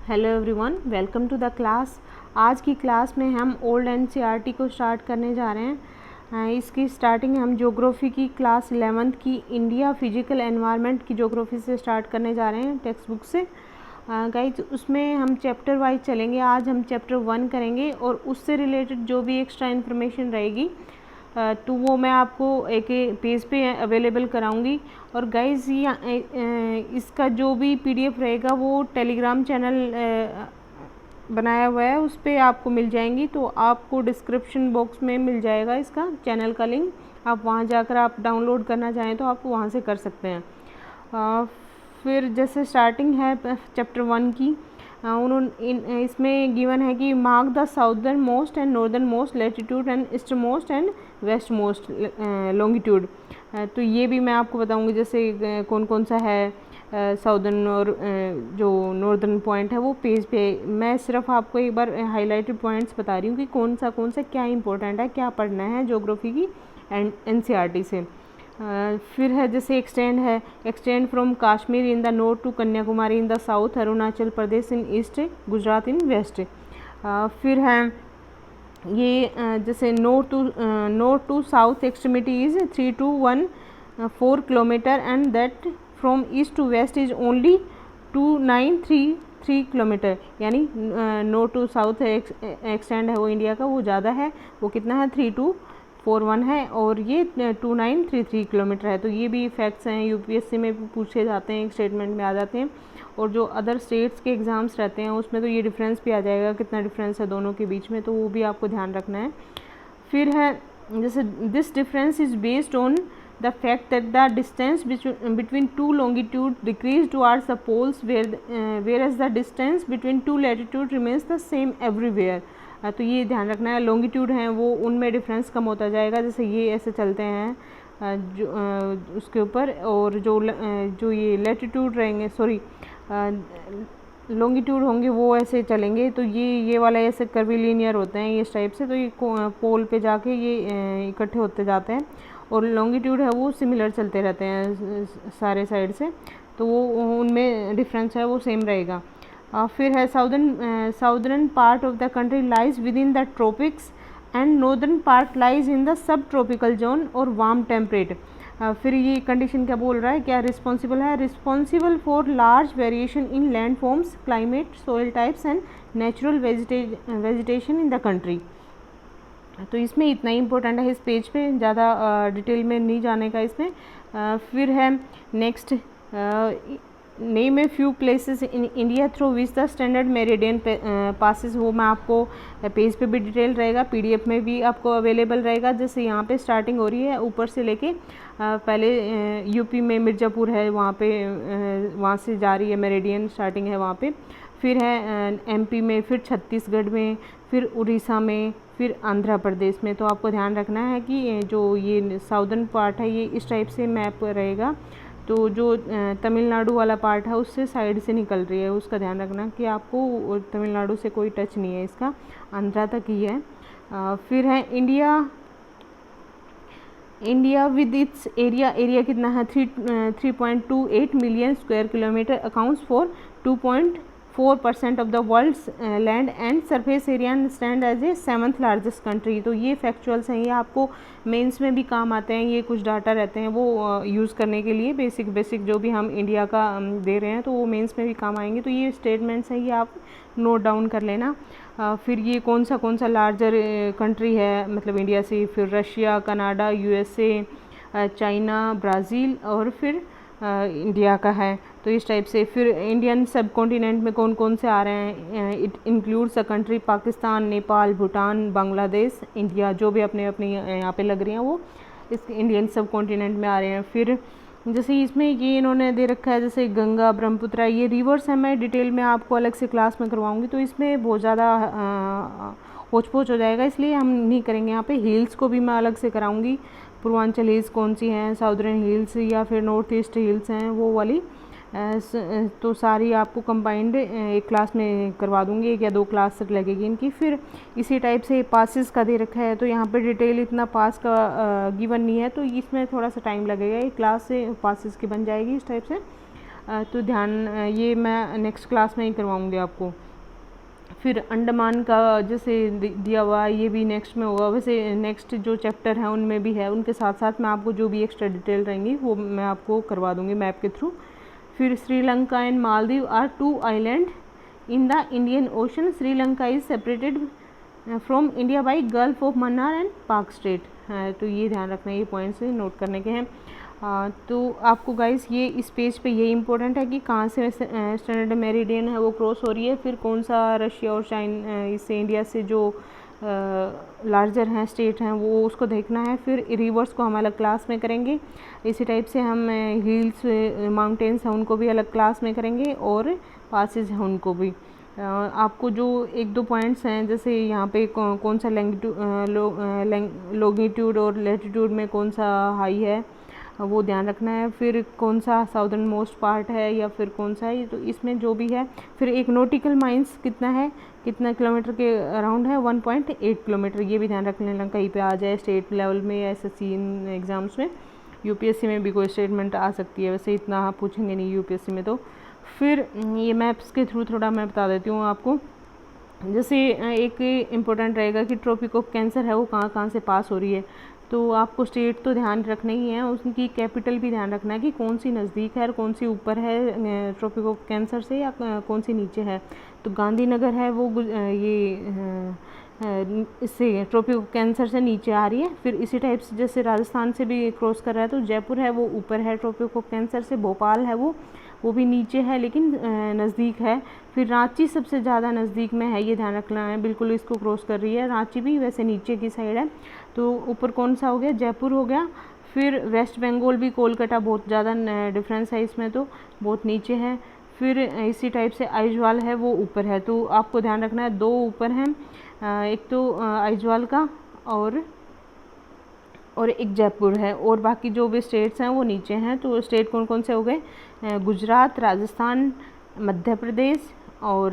Hello everyone, welcome to the class. आज की class में हम ओल्ड एनसीईआरटी को स्टार्ट करने जा रहे हैं। इसकी स्टार्टिंग हम ज्योग्राफी की क्लास 11th की इंडिया फिजिकल एनवायरनमेंट की ज्योग्राफी से स्टार्ट करने जा रहे हैं, टेक्स्ट बुक से। गाइज उसमें हम चैप्टर वाइज चलेंगे। आज हम चैप्टर 1 करेंगे और उससे रिलेटेड जो भी एक्स्ट्रा इन्फॉर्मेशन रहेगी तो वो मैं आपको एक पेज पे अवेलेबल कराऊंगी। और गाइज़ इसका जो भी पीडीएफ रहेगा वो टेलीग्राम चैनल बनाया हुआ है, उस पर आपको मिल जाएंगी। तो आपको डिस्क्रिप्शन बॉक्स में मिल जाएगा इसका चैनल का लिंक। आप वहाँ जाकर आप डाउनलोड करना चाहें तो आप वहाँ से कर सकते हैं। फिर जैसे स्टार्टिंग है चैप्टर 1 की, उन्होंने इसमें गिवन है कि mark the southernmost and northernmost latitude and eastmost and westmost longitude. तो ये भी मैं आपको बताऊंगी जैसे कौन कौन सा है साउदर्न और जो नॉर्दर्न पॉइंट है वो पेज पे। मैं सिर्फ आपको एक बार हाईलाइटेड पॉइंट्स बता रही हूँ कि कौन सा क्या इंपॉर्टेंट है, क्या पढ़ना है ज्योग्राफी की एनसीईआरटी से। फिर है जैसे extend from Kashmir in the north to Kanyakumari in the south, Arunachal Pradesh in east, Gujarat in west. फिर है ये जैसे north to south extremity is 3214 kilometre and that from east to west is only 2933 kilometre. यानी नॉर्थ टू साउथ एक्सटेंड है वो India का, वो ज़्यादा है, वो कितना है 3241 है और ये 2933 किलोमीटर है। तो ये भी फैक्ट्स हैं, यूपीएससी में भी पूछे जाते हैं, एक स्टेटमेंट में आ जाते हैं। और जो अदर स्टेट्स के एग्ज़ाम्स रहते हैं उसमें तो ये डिफरेंस भी आ जाएगा, कितना डिफरेंस है दोनों के बीच में, तो वो भी आपको ध्यान रखना है। फिर है जैसे this difference is based on the fact that the distance between two longitude decrease towards the poles whereas the distance between two latitude remains the same everywhere। तो ये ध्यान रखना है, लॉन्गिट्यूड हैं वो उनमें डिफरेंस कम होता जाएगा, जैसे ये ऐसे चलते हैं जो उसके ऊपर, और जो ये लैटिट्यूड रहेंगे, सॉरी लॉन्गिट्यूड होंगे वो ऐसे चलेंगे। तो ये वाला ऐसे कर्वीलिनियर होते हैं इस टाइप से, तो ये पोल पे जाके ये इकट्ठे होते जाते हैं। और लॉन्गिट्यूड है वो सिमिलर चलते रहते हैं सारे साइड से, तो वो उनमें डिफरेंस है वो सेम रहेगा। फिर है southern part of the country lies with in the tropics and northern part lies in the sub tropical zone और वार्म टेम्परेट। फिर ये कंडीशन क्या बोल रहा है, क्या responsible for large variation in land forms, climate, soil types and natural vegetation in the country. तो इसमें इतना ही इम्पोर्टेंट है, इस पेज पे ज़्यादा डिटेल में नहीं जाने का इसमें। फिर है next, name a few places in India through which the standard meridian passes. वो मैं आपको पेज पे भी डिटेल रहेगा, पीडीएफ में भी आपको अवेलेबल रहेगा। जैसे यहाँ पे स्टार्टिंग हो रही है ऊपर से लेके पहले यूपी में मिर्ज़ापुर है, वहाँ पे वहाँ से जा रही है मेरिडियन, स्टार्टिंग है वहाँ पे। फिर है एमपी में, फिर छत्तीसगढ़ में, फिर उड़ीसा में, फिर आंध्र प्रदेश में। तो आपको ध्यान रखना है कि जो ये साउदर्न पार्ट है ये इस टाइप से मैप रहेगा, तो जो तमिलनाडु वाला पार्ट है उससे साइड से निकल रही है, उसका ध्यान रखना कि आपको तमिलनाडु से कोई टच नहीं है, इसका आंध्रा तक ही है। फिर है इंडिया विद इट्स एरिया कितना है 3.28 million square kilometre, accounts for 2.4% of the world's land and surface area and stand as a 7th largest country. तो ये फैक्चुअल्स हैं, ये आपको मेंस में भी काम आते हैं, ये कुछ डाटा रहते हैं वो यूज़ करने के लिए, बेसिक जो भी हम इंडिया का दे रहे हैं तो वो मेंस में भी काम आएंगे। तो ये स्टेटमेंट्स हैं, ये आप नोट डाउन कर लेना। फिर ये कौन सा लार्जर कंट्री है मतलब इंडिया से, फिर Russia, Canada, USA, China, Brazil और फिर इंडिया का है, तो इस टाइप से। फिर इंडियन सब कॉन्टिनेंट में कौन से आ रहे हैं, it includes a country Pakistan, Nepal, Bhutan, Bangladesh, India, जो भी अपने यहाँ पे लग रही हैं वो इस इंडियन सब कॉन्टिनेंट में आ रहे हैं। फिर जैसे इसमें ये इन्होंने दे रखा है जैसे गंगा, ब्रह्मपुत्र, ये रिवर्स है, मैं डिटेल में आपको अलग से क्लास में करवाऊँगी, तो इसमें बहुत ज़्यादा होच पोच हो जाएगा, इसलिए हम नहीं करेंगे। यहाँ पे हिल्स को भी मैं अलग से कराऊँगी, पूर्वांचल हिल्स कौन सी हैं, साउदर्न हिल्स या फिर नॉर्थ ईस्ट हिल्स हैं वो वाली, तो सारी आपको कंबाइंड एक क्लास में करवा दूँगी, 1 या 2 क्लास तक लगेगी इनकी। फिर इसी टाइप से पासिस का दे रखा है, तो यहाँ पे डिटेल इतना पास का गिवन नहीं है, तो इसमें थोड़ा सा टाइम लगेगा, एक क्लास से पासिस की बन जाएगी इस टाइप से। तो ध्यान ये मैं नेक्स्ट क्लास में ही करवाऊँगी आपको। फिर अंडमान का जैसे दिया हुआ है ये भी नेक्स्ट में होगा, वैसे नेक्स्ट जो चैप्टर हैं उनमें भी है, उनके साथ साथ मैं आपको जो भी एक्स्ट्रा डिटेल रहेंगी वो मैं आपको करवा दूँगी मैप के थ्रू। फिर Sri Lanka and Maldives are 2 island in the Indian Ocean. Sri Lanka is separated from India by Gulf of Mannar and Palk Strait. तो ये ध्यान रखना, ये पॉइंट्स नोट करने के हैं। तो आपको गाइस ये इस पेज पे ये इम्पोर्टेंट है कि कहाँ से स्टैंडर्ड मेरिडियन है वो क्रॉस हो रही है, फिर कौन सा रशिया और चाइना इससे इंडिया से जो लार्जर हैं स्टेट हैं वो उसको देखना है। फिर रिवर्स को हम अलग क्लास में करेंगे, इसी टाइप से हम हिल्स माउंटेन्स हैं उनको भी अलग क्लास में करेंगे, और पासेज हैं उनको भी। आपको जो 1-2 पॉइंट्स हैं जैसे यहाँ पे कौन सा लॉन्गिट्यूड और लैटिट्यूड में कौन सा हाई है वो ध्यान रखना है। फिर कौन सा साउदर्न मोस्ट पार्ट है या फिर कौन सा है, तो इसमें जो भी है। फिर एक नॉटिकल माइल्स कितना है, कितना किलोमीटर के अराउंड है, 1.8 किलोमीटर, ये भी ध्यान रख लेना कहीं पे आ जाए स्टेट लेवल में या SSC एग्ज़ाम्स में। यूपीएससी में भी कोई स्टेटमेंट आ सकती है, वैसे इतना पूछेंगे नहीं यूपीएससी में। तो फिर ये मैप्स के थ्रू थोड़ा मैं बता देती हूँ आपको। जैसे एक इम्पोर्टेंट रहेगा कि ट्रॉपिक ऑफ कैंसर है वो कहाँ कहाँ से पास हो रही है, तो आपको स्टेट तो ध्यान रखना ही है, उसकी कैपिटल भी ध्यान रखना है कि कौन सी नज़दीक है और कौन सी ऊपर है ट्रॉपिक ऑफ कैंसर से या कौन सी नीचे है। तो गांधीनगर है वो इससे ट्रॉपिक ऑफ कैंसर से नीचे आ रही है। फिर इसी टाइप से जैसे राजस्थान से भी क्रॉस कर रहा है, तो जयपुर है वो ऊपर है ट्रॉपिक ऑफ कैंसर से, भोपाल है वो भी नीचे है लेकिन नज़दीक है। फिर रांची सबसे ज़्यादा नज़दीक में है, ये ध्यान रखना है, बिल्कुल इसको क्रॉस कर रही है। रांची भी वैसे नीचे की साइड है, तो ऊपर कौन सा हो गया, जयपुर हो गया। फिर वेस्ट बंगाल भी कोलकाता बहुत ज़्यादा डिफरेंस है इसमें, तो बहुत नीचे है। फिर इसी टाइप से आइजवाल है वो ऊपर है, तो आपको ध्यान रखना है 2 ऊपर हैं, एक तो आइजवाल का और एक जयपुर है, और बाकी जो भी स्टेट्स हैं वो नीचे हैं। तो स्टेट कौन कौन से हो गए, गुजरात, राजस्थान, मध्य प्रदेश और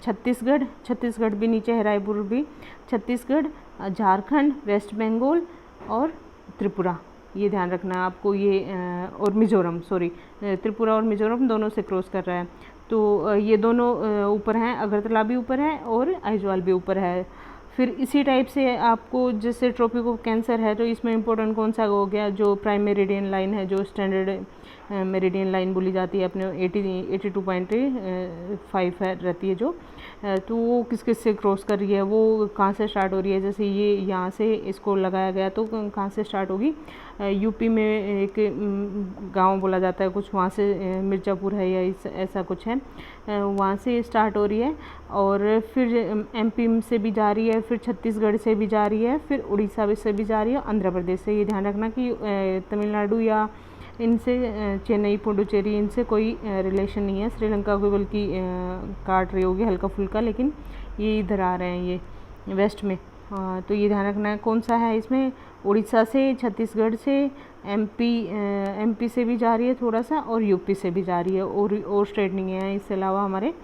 छत्तीसगढ़ भी नीचे है, रायपुर भी, छत्तीसगढ़, झारखंड, वेस्ट बंगाल और त्रिपुरा, ये ध्यान रखना है आपको। ये और मिज़ोरम, त्रिपुरा और मिज़ोरम दोनों से क्रॉस कर रहा है, तो ये दोनों ऊपर हैं, अगरतला भी ऊपर है और आइजवाल भी ऊपर है। फिर इसी टाइप से आपको जैसे ट्रॉपिक ऑफ कैंसर है, तो इसमें इंपॉर्टेंट कौन सा हो गया, जो प्राइम मेरिडियन लाइन है, जो स्टैंडर्ड मेरिडियन लाइन बोली जाती है अपने 82.5 है रहती है जो, तो वो किस किस से क्रॉस कर रही है, वो कहाँ से स्टार्ट हो रही है। जैसे ये यहाँ से इसको लगाया गया तो कहाँ से स्टार्ट होगी, यूपी में एक गांव बोला जाता है कुछ, वहाँ से मिर्ज़ापुर है या ऐसा कुछ है, वहाँ से स्टार्ट हो रही है। और फिर एमपी से भी जा रही है, फिर छत्तीसगढ़ से भी जा रही है, फिर उड़ीसा से भी जा रही है, आंध्र प्रदेश से। ये ध्यान रखना कि तमिलनाडु या इनसे चेन्नई, पुडुचेरी, इनसे कोई रिलेशन नहीं है, श्रीलंका को बल्कि काट रही होगी हल्का फुल्का, लेकिन ये इधर आ रहे हैं ये वेस्ट में। तो ये ध्यान रखना है कौन सा है इसमें, उड़ीसा से, छत्तीसगढ़ से, एमपी से भी जा रही है थोड़ा सा, और यूपी से भी जा रही है, और स्टेट नहीं है इसके अलावा हमारे।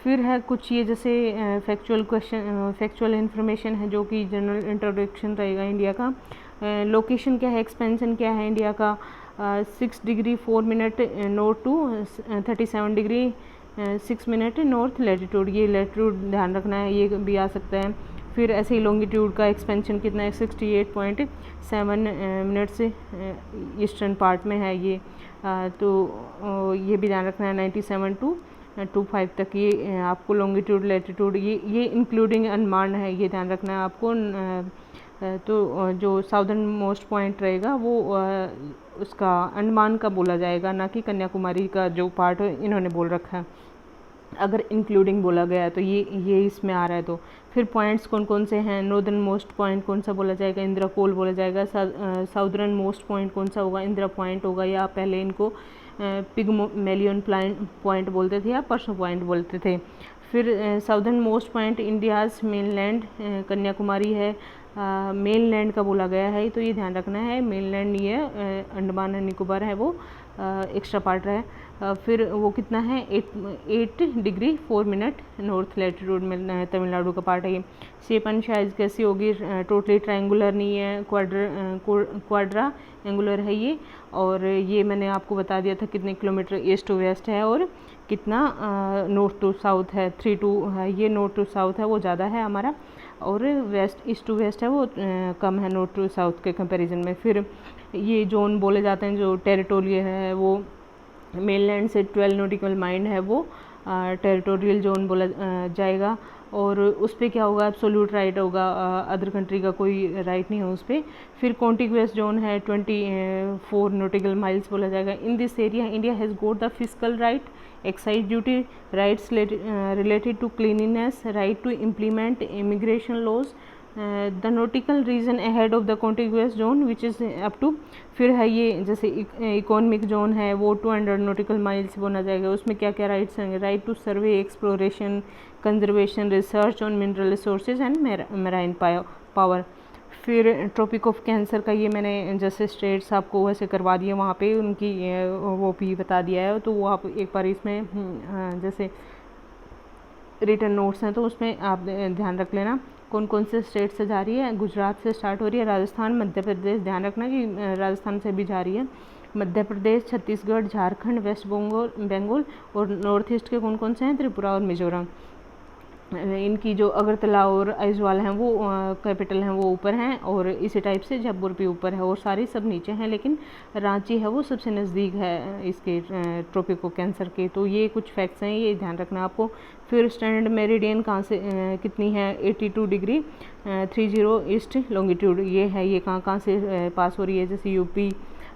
फिर है कुछ ये जैसे फैक्चुअल इन्फॉर्मेशन है, जो कि जनरल इंट्रोडक्शन रहेगा इंडिया का। लोकेशन क्या है, एक्सपेंशन क्या है इंडिया का, 6 degree 4 minute north to 37 degree 6 minute north latitude, ये लैटिट्यूड ध्यान रखना है, ये भी आ सकता है। फिर ऐसे ही लॉन्गिट्यूड का एक्सपेंशन कितना है, 68.7 मिनट से ईस्टर्न पार्ट में है ये, तो ये भी ध्यान रखना है। 97 to 25 तक ये आपको लॉन्गिट्यूड लैटिट्यूड, ये इंक्लूडिंग अंडमान है, ये ध्यान रखना है आपको। तो जो साउदर्न मोस्ट पॉइंट रहेगा वो उसका अंडमान का बोला जाएगा, ना कि कन्याकुमारी का जो पार्ट इन्होंने बोल रखा है। अगर इंक्लूडिंग बोला गया है तो ये इसमें आ रहा है। तो फिर पॉइंट्स कौन कौन से हैं, नॉर्दर्न मोस्ट पॉइंट कौन सा बोला जाएगा, इंदिरा कोल बोला जाएगा। साउदर्न मोस्ट पॉइंट कौन सा होगा, इंदिरा पॉइंट होगा, या पहले इनको पिगमेलियन पॉइंट बोलते थे या परसों पॉइंट बोलते थे। फिर southern most point India's mainland Kanyakumari है, मेन लैंड का बोला गया है, तो ये ध्यान रखना है। मेन लैंड ये अंडमान एंड निकोबार है, वो एक्स्ट्रा पार्ट है। फिर वो कितना है 8 डिग्री 4 मिनट नॉर्थ लैटिट्यूड में तमिलनाडु का पार्ट है ये। शेप एंड साइज कैसी होगी, टोटली ट्रायंगुलर नहीं है, क्वाड्रा एंगुलर है ये। और ये मैंने आपको बता दिया था कितने किलोमीटर ईस्ट टू वेस्ट है और कितना नॉर्थ टू साउथ है, 3 टू है ये, नॉर्थ टू साउथ है वो ज़्यादा है हमारा, और वेस्ट ईस्ट टू वेस्ट है वो कम है नॉर्थ टू साउथ के कंपैरिजन में। फिर ये जोन बोले जाते हैं जो टेरिटोरियल है वो मेनलैंड से 12 नॉटिकल माइल है वो टेरिटोरियल जोन बोला जाएगा। और उस पर क्या होगा, एब्सोल्यूट राइट होगा, अदर कंट्री का कोई राइट नहीं है उस पर। फिर कॉन्टिग्यूअस जोन है 24 नॉटिकल माइल्स बोला जाएगा। In this area India has got the physical right, excise duty, rights related to cleanliness, right to implement immigration laws, the nautical region ahead of the contiguous zone which is up to. फिर है ये जैसे economic zone है वो 200 nautical miles बोला जाएगा। उसमें क्या क्या राइट्स होंगे, right to survey, exploration, conservation, research on mineral resources and marine power. फिर ट्रॉपिक ऑफ कैंसर का ये मैंने जैसे स्टेट्स आपको वैसे करवा दिए, वहाँ पे उनकी वो भी बता दिया है, तो वो आप एक बार इसमें जैसे रिटर्न नोट्स हैं तो उसमें आप ध्यान रख लेना कौन कौन से स्टेट से जा रही है। गुजरात से स्टार्ट हो रही है, राजस्थान, मध्य प्रदेश, ध्यान रखना कि राजस्थान से भी जा रही है, मध्य प्रदेश, छत्तीसगढ़, झारखंड, वेस्ट बंगाल और नॉर्थ ईस्ट के कौन कौन से हैं, त्रिपुरा और मिजोरम। इनकी जो अगरतला और आइजवाल हैं वो कैपिटल हैं वो ऊपर हैं, और इसी टाइप से जयपुर भी ऊपर है, और सारी सब नीचे हैं, लेकिन रांची है वो सबसे नज़दीक है इसके ट्रॉपिक ऑफ कैंसर के। तो ये कुछ फैक्ट्स हैं, ये ध्यान रखना आपको। फिर स्टैंडर्ड मेरिडियन कहाँ से कितनी है, 82 डिग्री 30 ईस्ट लॉन्गिट्यूड ये है। ये कहाँ से पास हो रही है, जैसे यूपी,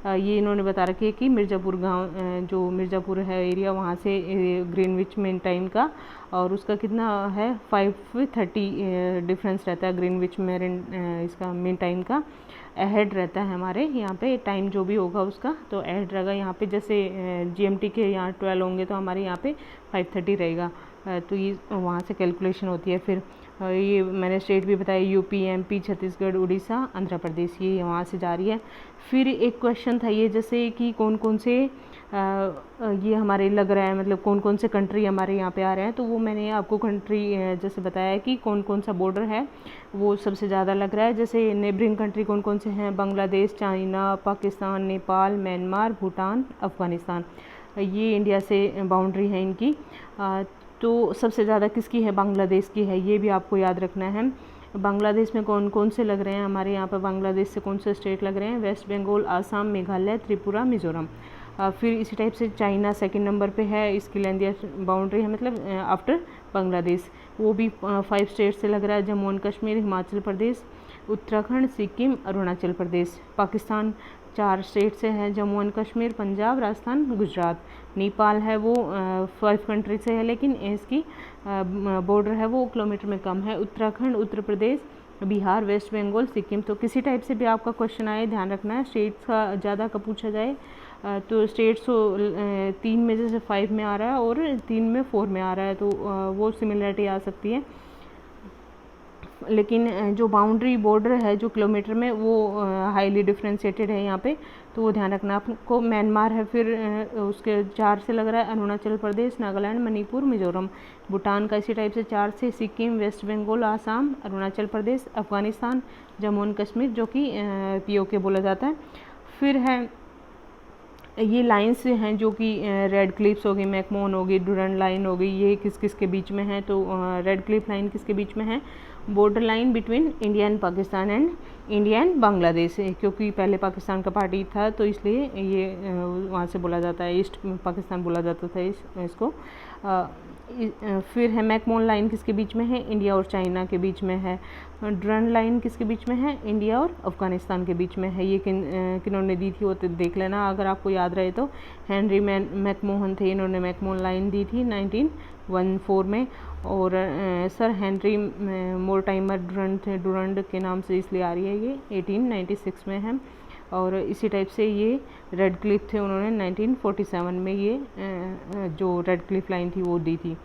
ये इन्होंने बता रखी है कि मिर्ज़ापुर गांव, जो मिर्ज़ापुर है एरिया, वहाँ से ग्रीनविच मीन टाइम का, और उसका कितना है 5:30 डिफरेंस रहता है ग्रीनविच मेरिन इसका मीन टाइम का अहेड रहता है हमारे यहाँ पे, टाइम जो भी होगा उसका तो अहेड रहेगा। यहाँ पे जैसे GMT के यहाँ 12 होंगे तो हमारे यहाँ पे 5:30 रहेगा, तो ये वहाँ से कैलकुलेशन होती है। फिर ये मैंने स्टेट भी बताया, यूपी, MP, छत्तीसगढ़, उड़ीसा, आंध्र प्रदेश, ये वहाँ से जा रही है। फिर एक क्वेश्चन था ये जैसे कि कौन कौन से ये हमारे लग रहा है, मतलब कौन कौन से कंट्री हमारे यहाँ पे आ रहे हैं, तो वो मैंने आपको कंट्री जैसे बताया कि कौन कौन सा बॉर्डर है वो सबसे ज़्यादा लग रहा है। जैसे नेबरिंग कंट्री कौन कौन से हैं, बांग्लादेश, चाइना, पाकिस्तान, नेपाल, म्यांमार, भूटान, अफ़गानिस्तान, ये इंडिया से बाउंड्री है इनकी। तो सबसे ज़्यादा किसकी है, बांग्लादेश की है, ये भी आपको याद रखना है। बांग्लादेश में कौन कौन से लग रहे हैं हमारे यहाँ पर, बांग्लादेश से कौन से स्टेट लग रहे हैं, वेस्ट बंगाल, आसाम, मेघालय, त्रिपुरा, मिजोरम। फिर इसी टाइप से चाइना सेकंड नंबर पे है, इसकी लेंथ बाउंड्री है, मतलब आफ्टर बांग्लादेश, वो भी 5 स्टेट से लग रहा है, जम्मू एंड कश्मीर, हिमाचल प्रदेश, उत्तराखंड, सिक्किम, अरुणाचल प्रदेश। पाकिस्तान 4 स्टेट से है, जम्मू एंड कश्मीर, पंजाब, राजस्थान, गुजरात। नेपाल है वो 5 कंट्री से है, लेकिन इसकी बॉर्डर है वो किलोमीटर में कम है। उत्तराखंड, उत्तर प्रदेश, बिहार, वेस्ट बंगाल, सिक्किम। तो किसी टाइप से भी आपका क्वेश्चन आए ध्यान रखना है, स्टेट्स का ज़्यादा का पूछा जाए तो स्टेट्स 3 में जैसे 5 में आ रहा है और 3 में 4 में आ रहा है, तो वो सिमिलरिटी आ सकती है। लेकिन जो बाउंड्री बॉर्डर है जो किलोमीटर में वो हाईली डिफ्रेंशिएटेड है यहाँ पे, तो वो ध्यान रखना आपको। म्यांमार है, फिर उसके 4 से लग रहा है, अरुणाचल प्रदेश, नागालैंड, मणिपुर, मिजोरम। भूटान का इसी टाइप से 4 से, सिक्किम, वेस्ट बंगाल, आसाम, अरुणाचल प्रदेश, अफ़गानिस्तान, जम्मू एंड कश्मीर जो कि POK बोला जाता है। फिर है ये लाइंस हैं जो कि रेड क्लिप्स हो गई, मैकमोहन हो गई, डुरंड लाइन हो गई, ये किस किस के बीच में है, तो रेड क्लिप लाइन किसके बीच में है, border line between India and Pakistan and India and Bangladesh, क्योंकि पहले पाकिस्तान का पार्टी था तो इसलिए ये वहाँ से बोला जाता है, ईस्ट पाकिस्तान बोला जाता था इसको। फिर है मैकमोहन लाइन किसके बीच में है, इंडिया और चाइना के बीच में है। डुरंड लाइन किसके बीच में है, इंडिया और अफ़गानिस्तान के बीच में है। ये किन्होंने दी थी वो तो देख लेना अगर आपको याद रहे तो, हेनरी मैकमोहन थे, इन्होंने मैकमोहन लाइन दी थी 1914 में, और सर हेनरी मोरटाइमर डुरंड थे, डुरंड के नाम से इसलिए आ रही है, ये 1896 में है। और इसी टाइप से ये रेड क्लिफ थे, उन्होंने 1947 में ये जो रेड क्लिफ लाइन थी वो दी थी।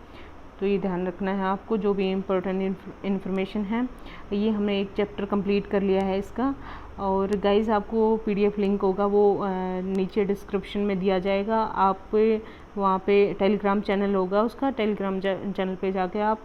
तो ये ध्यान रखना है आपको। जो भी इम्पोर्टेंट इन्फॉर्मेशन है, ये हमने एक चैप्टर कंप्लीट कर लिया है इसका। और गाइस आपको PDF लिंक होगा वो नीचे डिस्क्रिप्शन में दिया जाएगा। आप वहाँ पे टेलीग्राम चैनल होगा, उसका टेलीग्राम चैनल पे जाके आप